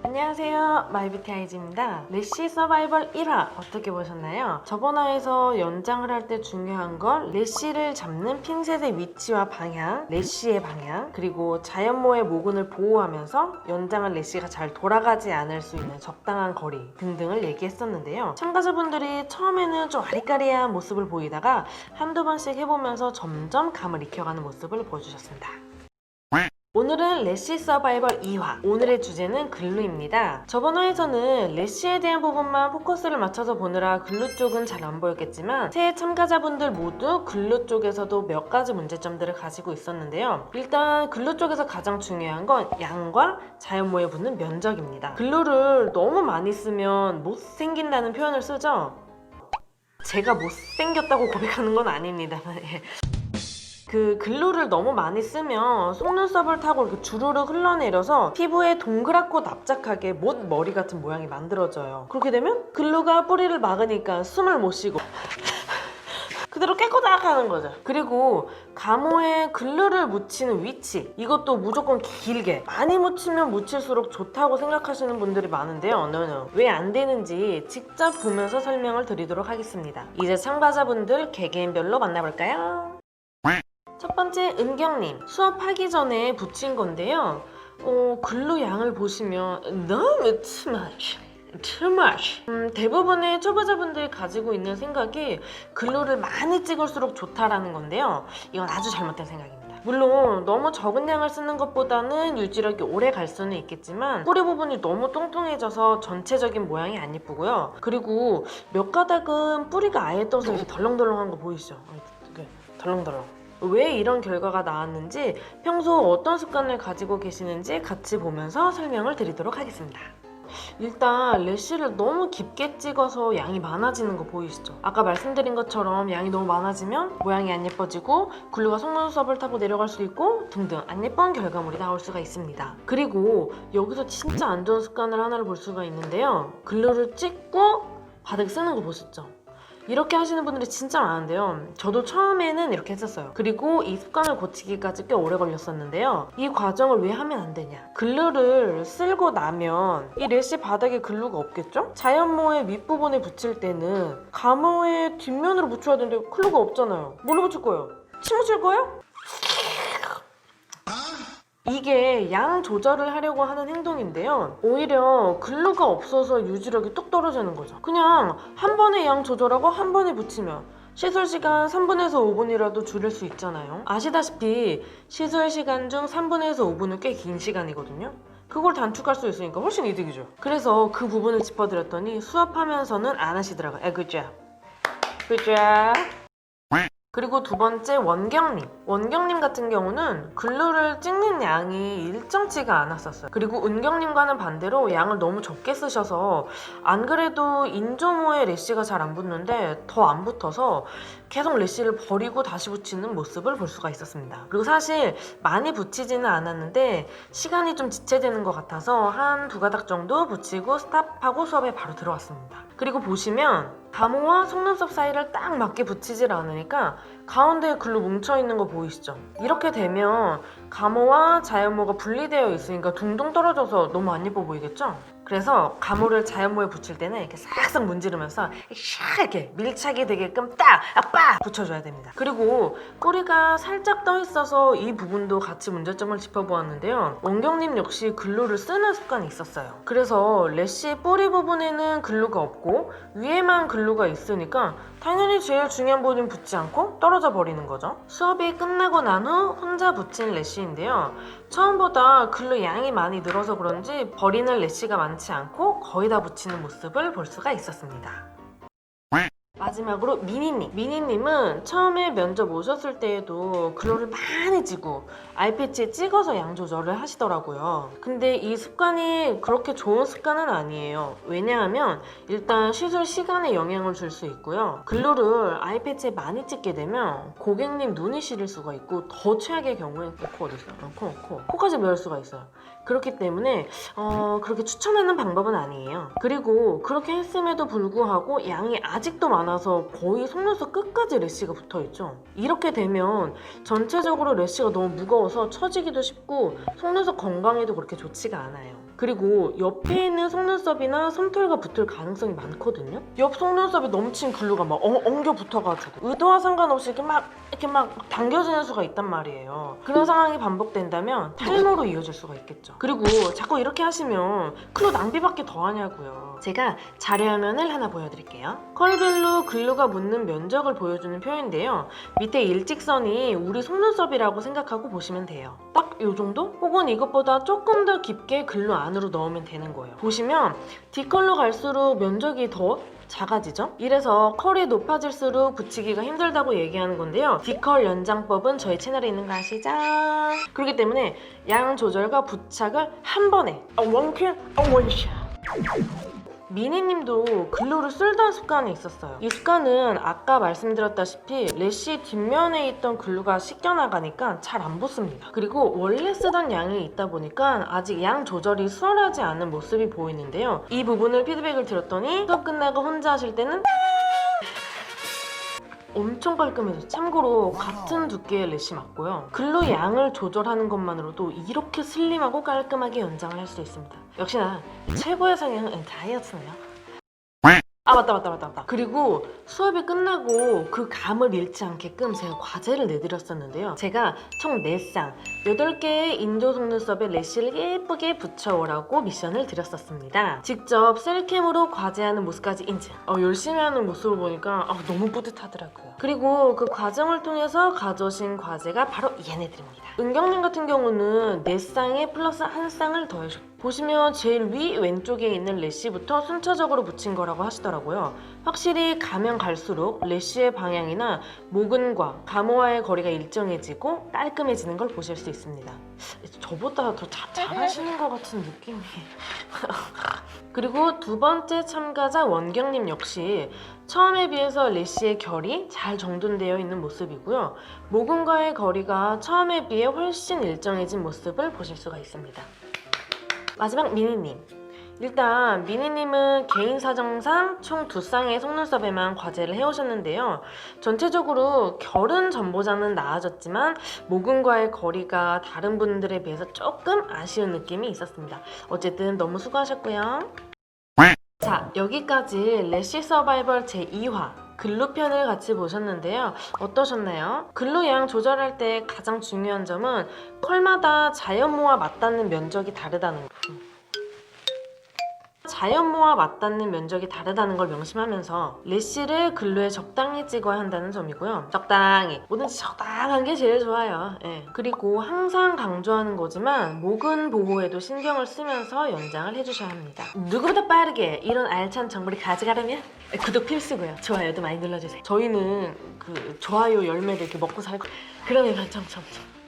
안녕하세요, 마이뷰티아이즈입니다. 래쉬 서바이벌 1화 어떻게 보셨나요? 저번 화에서 연장을 할 때 중요한 건 래쉬를 잡는 핀셋의 위치와 방향, 래쉬의 방향, 그리고 자연모의 모근을 보호하면서 연장한 래쉬가 잘 돌아가지 않을 수 있는 적당한 거리 등등을 얘기했었는데요. 참가자분들이 처음에는 좀 아리까리한 모습을 보이다가 한두 번씩 해보면서 점점 감을 익혀가는 모습을 보여주셨습니다. 오늘은 래쉬 서바이벌 2화, 오늘의 주제는 글루입니다. 저번 화에서는 래쉬에 대한 부분만 포커스를 맞춰서 보느라 글루 쪽은 잘 안 보였겠지만 새 참가자분들 모두 글루 쪽에서도 몇 가지 문제점들을 가지고 있었는데요. 일단 글루 쪽에서 가장 중요한 건 양과 자연모에 붙는 면적입니다. 글루를 너무 많이 쓰면 못생긴다는 표현을 쓰죠? 제가 못생겼다고 고백하는 건 아닙니다. 그 글루를 너무 많이 쓰면 속눈썹을 타고 이렇게 주르륵 흘러내려서 피부에 동그랗고 납작하게 못 머리 같은 모양이 만들어져요. 그렇게 되면 글루가 뿌리를 막으니까 숨을 못 쉬고 그대로 깨꼬닥 하는 거죠. 그리고 가모에 글루를 묻히는 위치, 이것도 무조건 길게 많이 묻히면 묻힐수록 좋다고 생각하시는 분들이 많은데요. 왜 안 되는지 직접 보면서 설명을 드리도록 하겠습니다. 이제 참가자분들 개개인별로 만나볼까요? 첫 번째 은경님, 수업하기 전에 붙인 건데요. 글루 양을 보시면 너무 too much. 대부분의 초보자분들이 가지고 있는 생각이 글루를 많이 찍을수록 좋다라는 건데요. 이건 아주 잘못된 생각입니다. 물론 너무 적은 양을 쓰는 것보다는 유지력이 오래 갈 수는 있겠지만 뿌리 부분이 너무 뚱뚱해져서 전체적인 모양이 안 예쁘고요. 그리고 몇 가닥은 뿌리가 아예 떠서 이렇게 덜렁덜렁한 거 보이시죠? 이렇게 덜렁덜렁. 왜 이런 결과가 나왔는지, 평소 어떤 습관을 가지고 계시는지 같이 보면서 설명을 드리도록 하겠습니다. 일단 래쉬를 너무 깊게 찍어서 양이 많아지는 거 보이시죠? 아까 말씀드린 것처럼 양이 너무 많아지면 모양이 안 예뻐지고 글루가 속눈썹을 타고 내려갈 수 있고 등등 안 예쁜 결과물이 나올 수가 있습니다. 그리고 여기서 진짜 안 좋은 습관을 하나를 볼 수가 있는데요. 글루를 찍고 바닥에 쓰는 거 보셨죠? 이렇게 하시는 분들이 진짜 많은데요. 저도 처음에는 이렇게 했었어요. 그리고 이 습관을 고치기까지 꽤 오래 걸렸었는데요. 이 과정을 왜 하면 안 되냐? 글루를 쓸고 나면 이 래쉬 바닥에 글루가 없겠죠? 자연모의 윗부분에 붙일 때는 가모의 뒷면으로 붙여야 되는데 글루가 없잖아요. 뭘로 붙일 거예요? 침 묻힐 거예요? 이게 양 조절을 하려고 하는 행동인데요. 오히려 글루가 없어서 유지력이 뚝 떨어지는 거죠. 그냥 한 번에 양 조절하고 한 번에 붙이면 시술 시간 3분에서 5분이라도 줄일 수 있잖아요. 아시다시피 시술 시간 중 3분에서 5분은 꽤 긴 시간이거든요. 그걸 단축할 수 있으니까 훨씬 이득이죠. 그래서 그 부분을 짚어드렸더니 수업하면서는 안 하시더라고요. 굿잡. 굿잡. 그리고 두 번째 원경님 같은 경우는 글루를 찍는 양이 일정치가 않았었어요. 그리고 은경님과는 반대로 양을 너무 적게 쓰셔서 안 그래도 인조모에 래쉬가 잘 안 붙는데 더 안 붙어서 계속 래쉬를 버리고 다시 붙이는 모습을 볼 수가 있었습니다. 그리고 사실 많이 붙이지는 않았는데 시간이 좀 지체되는 것 같아서 한 두 가닥 정도 붙이고 스탑하고 수업에 바로 들어왔습니다. 그리고 보시면 가모와 속눈썹 사이를 딱 맞게 붙이질 않으니까 가운데에 글루 뭉쳐있는 거 보이시죠? 이렇게 되면 가모와 자연모가 분리되어 있으니까 둥둥 떨어져서 너무 안 예뻐 보이겠죠? 그래서 가모를 자연모에 붙일 때는 이렇게 싹싹 문지르면서 이렇게 밀착이 되게끔 딱 붙여줘야 됩니다. 그리고 뿌리가 살짝 떠 있어서 이 부분도 같이 문제점을 짚어보았는데요. 원경님 역시 글루를 쓰는 습관이 있었어요. 그래서 래쉬 뿌리 부분에는 글루가 없고 위에만 글루가 있으니까 당연히 제일 중요한 부분 붙지 않고 떨어져 버리는 거죠. 수업이 끝나고 난 후 혼자 붙인 래쉬인데요. 처음보다 글루 양이 많이 늘어서 그런지 버리는 래쉬가 많지 않고 거의 다 붙이는 모습을 볼 수가 있었습니다. 마지막으로 미니님은 처음에 면접 오셨을 때에도 글루를 많이 지고 아이패치에 찍어서 양 조절을 하시더라고요. 근데 이 습관이 그렇게 좋은 습관은 아니에요. 왜냐하면 일단 시술 시간에 영향을 줄 수 있고요. 글루를 아이패치에 많이 찍게 되면 고객님 눈이 시릴 수가 있고 더 최악의 경우에 코 어디 있어요? 코까지 메울 수가 있어요. 그렇기 때문에 그렇게 추천하는 방법은 아니에요. 그리고 그렇게 했음에도 불구하고 양이 아직도 많아서 거의 속눈썹 끝까지 래쉬가 붙어있죠. 이렇게 되면 전체적으로 래쉬가 너무 무거워서 처지기도 쉽고 속눈썹 건강에도 그렇게 좋지가 않아요. 그리고 옆에 있는 속눈썹이나 솜털과 붙을 가능성이 많거든요. 옆 속눈썹에 넘친 글루가 막 엉겨 붙어가지고 의도와 상관없이 이렇게 막 당겨지는 수가 있단 말이에요. 그런 상황이 반복된다면 탈모로 이어질 수가 있겠죠. 그리고 자꾸 이렇게 하시면 글루 낭비밖에 더 하냐고요. 제가 자료화면을 하나 보여드릴게요. 컬빌로 글루가 묻는 면적을 보여주는 표인데요. 밑에 일직선이 우리 속눈썹이라고 생각하고 보시면 돼요. 딱 이 정도? 혹은 이것보다 조금 더 깊게 글루 안으로 넣으면 되는 거예요. 보시면 D컬로 갈수록 면적이 더 작아지죠? 이래서 컬이 높아질수록 붙이기가 힘들다고 얘기하는 건데요. D컬 연장법은 저희 채널에 있는 거 아시죠? 그렇기 때문에 양 조절과 부착을 한 번에 원킬 원샷. 미니님도 글루를 쓸던 습관이 있었어요. 이 습관은 아까 말씀드렸다시피 래쉬 뒷면에 있던 글루가 씻겨나가니까 잘 안 붙습니다. 그리고 원래 쓰던 양이 있다 보니까 아직 양 조절이 수월하지 않은 모습이 보이는데요. 이 부분을 피드백을 드렸더니 수업 끝나고 혼자 하실 때는 엄청 깔끔해서 참고로 같은 두께의 래쉬 맞고요. 글루 양을 조절하는 것만으로도 이렇게 슬림하고 깔끔하게 연장을 할 수 있습니다. 역시나 최고의 성형은 다이어트네요. 아 맞다. 그리고 수업이 끝나고 그 감을 잃지 않게끔 제가 과제를 내드렸었는데요. 제가 총 4쌍 8개의 인조 속눈썹에 래쉬를 예쁘게 붙여오라고 미션을 드렸었습니다. 직접 셀캠으로 과제하는 모습까지 인증. 열심히 하는 모습을 보니까 너무 뿌듯하더라고요. 그리고 그 과정을 통해서 가져오신 과제가 바로 얘네들입니다. 은경님 같은 경우는 4쌍에 플러스 1쌍을 더해줬고 보시면 제일 위 왼쪽에 있는 래쉬부터 순차적으로 붙인 거라고 하시더라고요. 확실히 가면 갈수록 래쉬의 방향이나 모근과 가모와의 거리가 일정해지고 깔끔해지는 걸 보실 수 있습니다. 저보다 더 잘하시는 것 같은 느낌이. 그리고 두 번째 참가자 원경님 역시 처음에 비해서 래쉬의 결이 잘 정돈되어 있는 모습이고요. 모근과의 거리가 처음에 비해 훨씬 일정해진 모습을 보실 수가 있습니다. 마지막 미니님. 일단 미니님은 개인 사정상 총 2쌍의 속눈썹에만 과제를 해오셨는데요. 전체적으로 결은 전보다는 나아졌지만 모근과의 거리가 다른 분들에 비해서 조금 아쉬운 느낌이 있었습니다. 어쨌든 너무 수고하셨고요. 자, 여기까지 래쉬 서바이벌 제2화 글루 편을 같이 보셨는데요. 어떠셨나요? 글루 양 조절할 때 가장 중요한 점은 컬마다 자연모와 맞닿는 면적이 다르다는 거. 자연모와 맞닿는 면적이 다르다는 걸 명심하면서 래쉬를 글루에 적당히 찍어야 한다는 점이고요. 적당히, 뭐든지 적당한 게 제일 좋아요. 그리고 항상 강조하는 거지만 모근 보호에도 신경을 쓰면서 연장을 해주셔야 합니다. 누구보다 빠르게 이런 알찬 정보를 가져가려면 구독 필수고요. 좋아요도 많이 눌러주세요. 저희는 그 좋아요 열매를 이렇게 먹고 살고 그러면 점점점